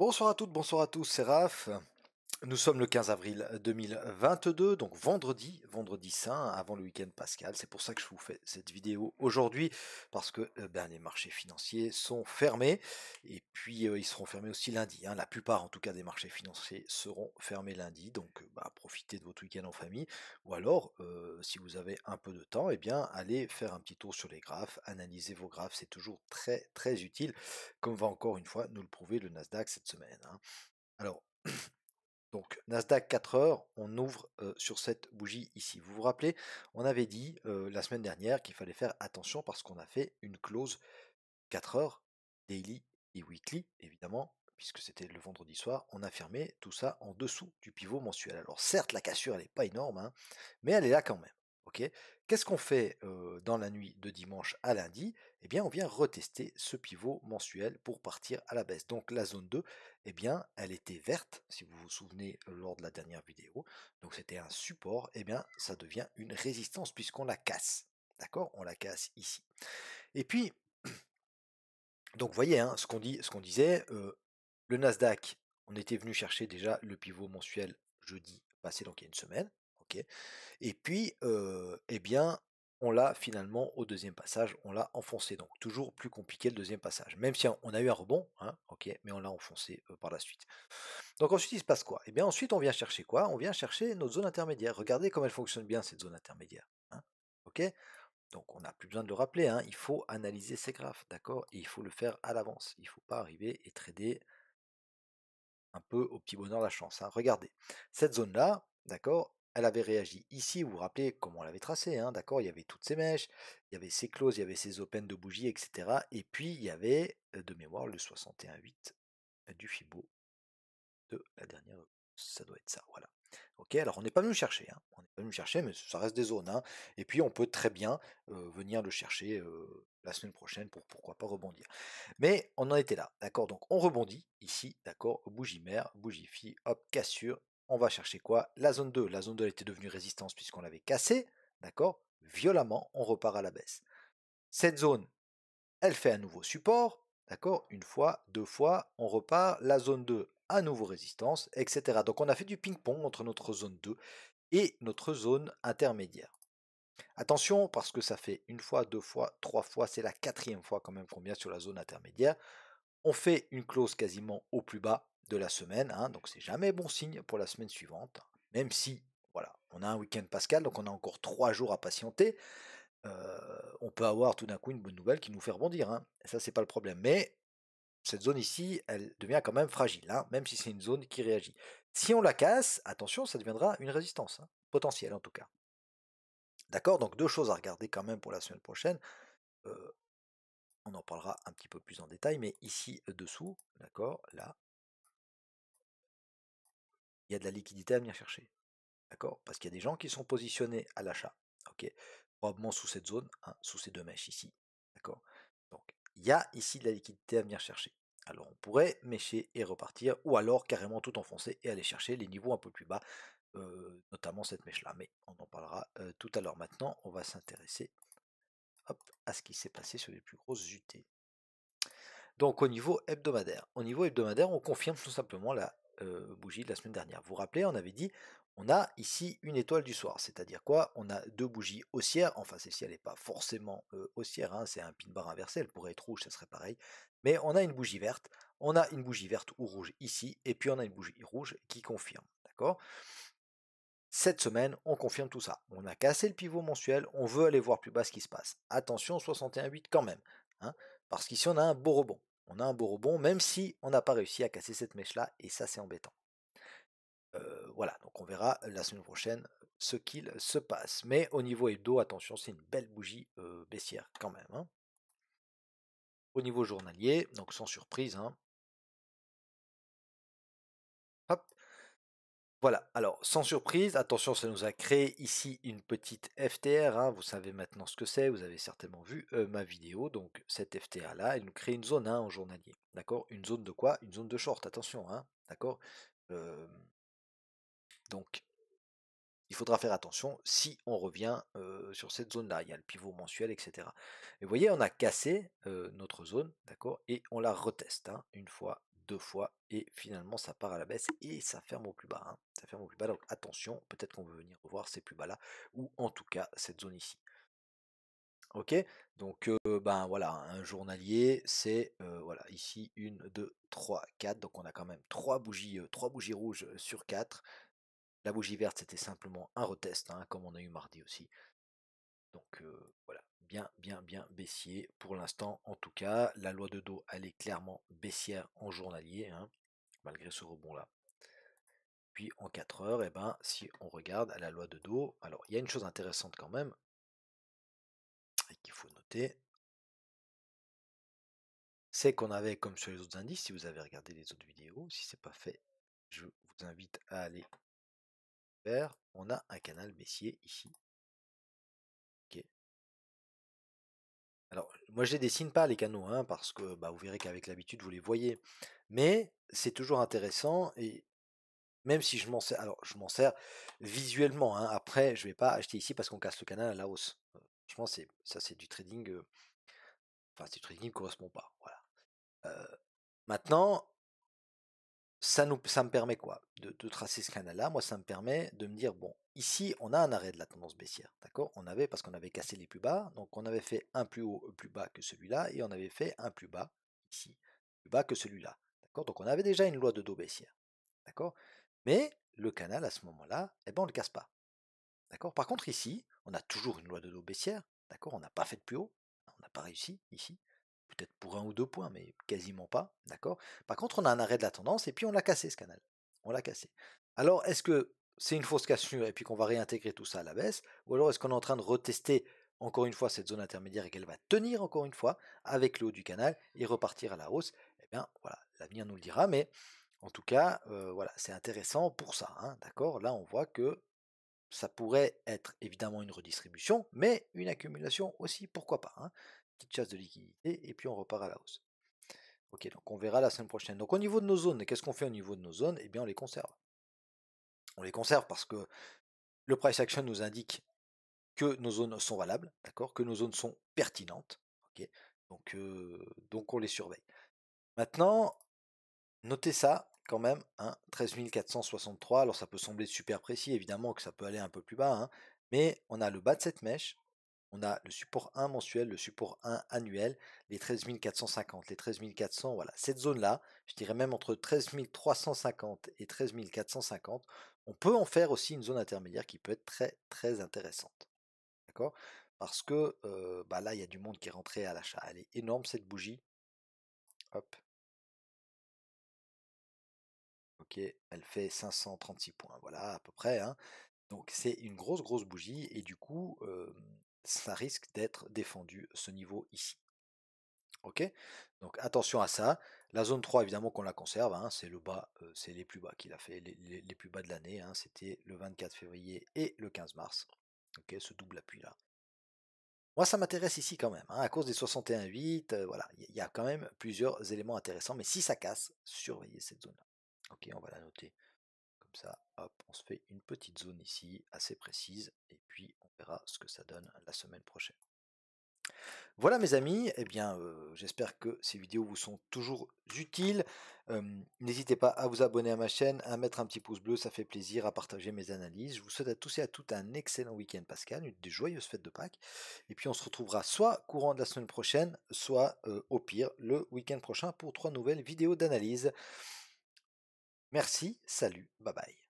Bonsoir à toutes, bonsoir à tous, c'est Raph. Nous sommes le 15 avril 2022, donc vendredi saint, avant le week-end pascal. C'est pour ça que je vous fais cette vidéo aujourd'hui, parce que les marchés financiers sont fermés, et puis ils seront fermés aussi lundi, hein. La plupart en tout cas des marchés financiers seront fermés lundi, donc profitez de votre week-end en famille, ou alors si vous avez un peu de temps, allez faire un petit tour sur les graphes, analysez vos graphes, c'est toujours très très utile, comme va encore une fois nous le prouver le Nasdaq cette semaine, hein. Alors, donc Nasdaq 4 heures, on ouvre sur cette bougie ici. Vous vous rappelez, on avait dit la semaine dernière qu'il fallait faire attention parce qu'on a fait une close 4 heures, daily et weekly, évidemment, puisque c'était le vendredi soir. On a fermé tout ça en dessous du pivot mensuel. Alors certes, la cassure, elle n'est pas énorme, hein, mais elle est là quand même. Ok. Qu'est-ce qu'on fait dans la nuit de dimanche à lundi? Eh bien, on vient retester ce pivot mensuel pour partir à la baisse. Donc la zone 2, eh bien, elle était verte, si vous vous souvenez lors de la dernière vidéo. Donc c'était un support, eh bien, ça devient une résistance puisqu'on la casse. D'accord? On la casse ici. Et puis, donc vous voyez, hein, ce qu'on disait, le Nasdaq, on était venu chercher déjà le pivot mensuel jeudi passé, donc il y a une semaine, ok. Et puis, on l'a finalement au deuxième passage, on l'a enfoncé. Donc toujours plus compliqué le deuxième passage. Même si on a eu un rebond, hein, ok, mais on l'a enfoncé par la suite. Donc ensuite, il se passe quoi? Eh bien ensuite, on vient chercher quoi? On vient chercher notre zone intermédiaire. Regardez comme elle fonctionne bien cette zone intermédiaire, hein, ok. Donc on n'a plus besoin de le rappeler, hein, il faut analyser ces graphes, d'accord? Et il faut le faire à l'avance. Il ne faut pas arriver et trader un peu au petit bonheur la chance, hein. Regardez, cette zone-là, d'accord, elle avait réagi ici, vous vous rappelez comment on l'avait tracé, hein, d'accord, il y avait toutes ces mèches, il y avait ces closes, il y avait ces open de bougies, etc. Et puis il y avait de mémoire le 61,8 du Fibo de la dernière, ça doit être ça, voilà. Ok, alors on n'est pas venu chercher, hein, on n'est pas venu chercher, mais ça reste des zones, hein. Et puis on peut très bien venir le chercher la semaine prochaine pour pourquoi pas rebondir. Mais on en était là, d'accord? Donc on rebondit ici, d'accord? Bougie mère, bougie fille, hop, cassure. On va chercher quoi? La zone 2. La zone 2 elle était devenue résistance puisqu'on l'avait cassée, d'accord? Violemment, on repart à la baisse. Cette zone, elle fait un nouveau support, d'accord? Une fois, deux fois, on repart. La zone 2, à nouveau résistance, etc. Donc on a fait du ping-pong entre notre zone 2 et notre zone intermédiaire. Attention, parce que ça fait une fois, deux fois, trois fois, c'est la quatrième fois quand même qu'on vient sur la zone intermédiaire. On fait une clause quasiment au plus bas de la semaine, hein, donc c'est jamais bon signe pour la semaine suivante, même si voilà, on a un week-end pascal, donc on a encore 3 jours à patienter. On peut avoir tout d'un coup une bonne nouvelle qui nous fait rebondir, hein, et ça c'est pas le problème. Mais cette zone ici, elle devient quand même fragile, hein, même si c'est une zone qui réagit. Si on la casse, attention, ça deviendra une résistance, hein, potentielle en tout cas. D'accord? Donc deux choses à regarder quand même pour la semaine prochaine. Euh, on en parlera un petit peu plus en détail, mais ici dessous, d'accord, là, il y a de la liquidité à venir chercher. D'accord? Parce qu'il y a des gens qui sont positionnés à l'achat. Ok? Probablement sous cette zone, hein, sous ces deux mèches ici. D'accord? Donc, il y a ici de la liquidité à venir chercher. Alors, on pourrait mêcher et repartir, ou alors carrément tout enfoncer et aller chercher les niveaux un peu plus bas, notamment cette mèche-là. Mais on en parlera tout à l'heure. Maintenant, on va s'intéresser hop, à ce qui s'est passé sur les plus grosses UT. Donc au niveau hebdomadaire, on confirme tout simplement la bougie de la semaine dernière. Vous vous rappelez, on avait dit, on a ici une étoile du soir, c'est-à-dire quoi? On a deux bougies haussières, enfin celle-ci elle n'est pas forcément haussière, hein, c'est un pin bar inversé, elle pourrait être rouge, ça serait pareil. Mais on a une bougie verte, on a une bougie verte ou rouge ici, et puis on a une bougie rouge qui confirme, d'accord? Cette semaine, on confirme tout ça. On a cassé le pivot mensuel, on veut aller voir plus bas ce qui se passe. Attention, 61,8 quand même, hein, parce qu'ici on a un beau rebond. On a un beau rebond, même si on n'a pas réussi à casser cette mèche-là, et ça c'est embêtant. Voilà, donc on verra la semaine prochaine ce qu'il se passe. Mais au niveau hebdo, attention, c'est une belle bougie baissière quand même, hein. Au niveau journalier, donc sans surprise, hein, hop, voilà, alors sans surprise, attention, ça nous a créé ici une petite FTR, hein, vous savez maintenant ce que c'est, vous avez certainement vu ma vidéo, donc cette FTR là, elle nous crée une zone, hein, en journalier, d'accord? Une zone de quoi? Une zone de short, attention, hein, d'accord? Euh, donc il faudra faire attention si on revient sur cette zone-là, il y a le pivot mensuel, etc. Et vous voyez, on a cassé notre zone, d'accord? Et on la reteste, hein, une fois, 2 fois et finalement ça part à la baisse et ça ferme au plus bas, hein. Ça ferme au plus bas, donc attention, peut-être qu'on veut venir revoir ces plus bas là ou en tout cas cette zone ici. OK? Donc ben, voilà, un journalier, c'est, voilà, ici une 2 3 4 donc on a quand même 3 bougies rouges, sur 4. La bougie verte, c'était simplement un retest, hein, comme on a eu mardi aussi. Donc voilà, bien, bien, bien baissier pour l'instant. En tout cas, la loi de dos, elle est clairement baissière en journalier, hein, malgré ce rebond-là. Puis en 4 heures, eh ben, si on regarde à la loi de dos, alors il y a une chose intéressante quand même, et qu'il faut noter, c'est qu'on avait, comme sur les autres indices, si vous avez regardé les autres vidéos, si c'est pas fait, je vous invite à aller faire. On a un canal baissier ici. Ok. Alors, moi je les dessine pas les canaux, hein, parce que bah, vous verrez qu'avec l'habitude vous les voyez. Mais c'est toujours intéressant et même si je m'en sers, alors je m'en sers visuellement, hein. Après, je vais pas acheter ici parce qu'on casse le canal à la hausse. Franchement, c'est du trading. Enfin, c'est du trading qui ne correspond pas. Voilà. Maintenant, ça me permet quoi? De tracer ce canal-là. Moi, ça me permet de me dire, bon, ici, on a un arrêt de la tendance baissière. D'accord? Parce qu'on avait cassé les plus bas, donc on avait fait un plus haut, plus bas que celui-là, et on avait fait un plus bas, ici, plus bas que celui-là. D'accord? Donc on avait déjà une loi de dos baissière. D'accord? Mais le canal, à ce moment-là, eh ben, on ne le casse pas. D'accord? Par contre, ici, on a toujours une loi de dos baissière. D'accord? On n'a pas fait de plus haut. On n'a pas réussi ici. Peut-être pour 1 ou 2 points, mais quasiment pas. D'accord? Par contre, on a un arrêt de la tendance et puis on l'a cassé ce canal. On l'a cassé. Alors, est-ce que c'est une fausse cassure et puis qu'on va réintégrer tout ça à la baisse? Ou alors est-ce qu'on est en train de retester encore une fois cette zone intermédiaire et qu'elle va tenir encore une fois avec le haut du canal et repartir à la hausse? Eh bien, voilà, l'avenir nous le dira, mais en tout cas, voilà, c'est intéressant pour ça, hein, d'accord? Là, on voit que ça pourrait être évidemment une redistribution, mais une accumulation aussi, pourquoi pas, hein. Petite chasse de liquidité, et puis on repart à la hausse. Ok, donc on verra la semaine prochaine. Donc au niveau de nos zones, qu'est-ce qu'on fait au niveau de nos zones? Eh bien on les conserve. On les conserve parce que le price action nous indique que nos zones sont valables, d'accord, que nos zones sont pertinentes. Ok, donc on les surveille. Maintenant, notez ça quand même, hein, 13 463. Alors ça peut sembler super précis, évidemment que ça peut aller un peu plus bas, hein, mais on a le bas de cette mèche, on a le support 1 mensuel, le support 1 annuel, les 13 450, les 13 400, voilà, cette zone-là, je dirais même entre 13 350 et 13 450, on peut en faire aussi une zone intermédiaire qui peut être très très intéressante, d'accord? Parce que bah là, il y a du monde qui est rentré à l'achat. Elle est énorme cette bougie, hop, ok, elle fait 536 points, voilà à peu près, hein. Donc c'est une grosse grosse bougie et du coup, ça risque d'être défendu ce niveau ici. Ok? Donc attention à ça. La zone 3, évidemment qu'on la conserve, hein, c'est le bas, c'est les plus bas qu'il a fait, les plus bas de l'année, hein, c'était le 24 février et le 15 mars. Ok, ce double appui là. Moi, ça m'intéresse ici quand même, hein, à cause des 61,8, voilà, il y a quand même plusieurs éléments intéressants, mais si ça casse, surveillez cette zone-là. Ok, on va la noter comme ça, hop, on se fait une petite zone ici, assez précise, et puis on verra ce que ça donne la semaine prochaine. Voilà mes amis, eh bien j'espère que ces vidéos vous sont toujours utiles. N'hésitez pas à vous abonner à ma chaîne, à mettre un petit pouce bleu, ça fait plaisir, à partager mes analyses. Je vous souhaite à tous et à toutes un excellent week-end Pascal, des joyeuses fêtes de Pâques. Et puis on se retrouvera soit courant de la semaine prochaine, soit au pire le week-end prochain pour 3 nouvelles vidéos d'analyse. Merci, salut, bye bye.